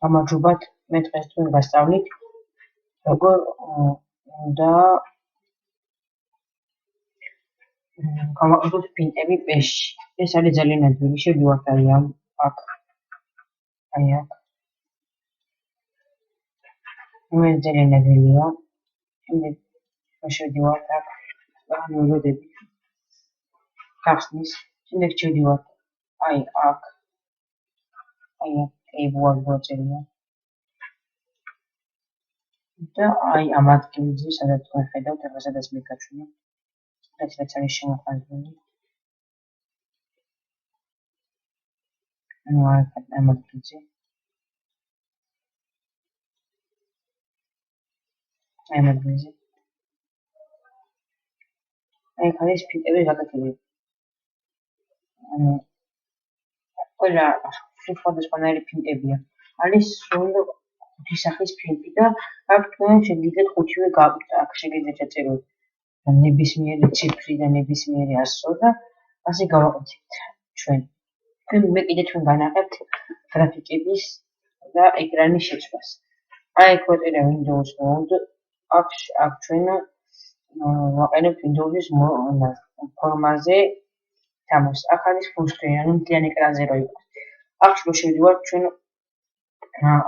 გამარჯობათ, მე დღეს თქვენ გასწავლით, როგორ უნდა გავაყენოთ ფინტები პეშში. ეს არის ძალიან ადვილი, შევდივართ აქ. მე ძალიან ადვილია. შემდეგ შევდივართ აქ, მოდები. გახსნის, შემდეგ შევდივართ აქ. ტეიბლად მოწერია. და ამ ადგილზე, სადაც თქვენ ხედავთ, ახლა სადაც მე გაჩვენე. რაც არის შემოხაზული. ამ ადგილზე. ამ ადგილზე. აქ არის ფინტების გაკეთება. ყველა სხვადასხვანაირი ფინტებია. არის სრული ხუთი სახის ფინტი და აქ თქვენ შეგიძლიათ ხუთივე გააკეთოთ. აქ შეგიძლიათ დაწეროთ ნებისმიერი ციფრი და ნებისმიერი ასო და ასე გავაკეთებთ ჩვენ. მე კიდე ჩვენ განაყენებთ გრაფიკების და ეკრანის შეცვლას. აქ ვაწერე Windows Mode, აქ ჩვენ ვაყენებთ Windows-ის ფორმაზე თამაშს. აქ არის full screen, ანუ მთლიან ეკრანზე რო იყოს. აქ რო შევდივართ ჩვენ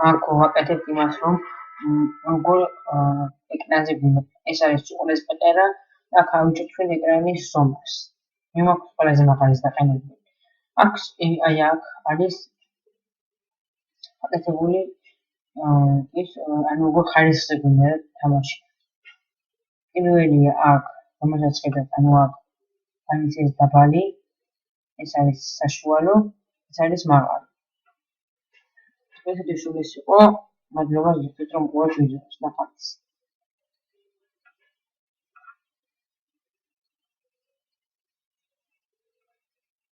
აქ ვაკეთებთ იმას, რომ როგორ ეკრანზე გვინდა. ეს არის უყურეს პატარა და აქ ავიჭოთ ჩვენ ეკრანის ზომას. მე მაქვს ყველაზე მაღალი დაყენებული. აქ არის აკეთებული ის ანუ როგორ ხარისხზე გვინდა თამაში. პირველია აქ, რომელსაც ხედავთ, ანუ აქ არის ეს დაბალი, ეს არის საშუალო, ეს არის მაღალი. ესეთი სულ ის იყო, მადლობა ზუსტად რომ უყურებთ ვიდეოს. ნახავთ.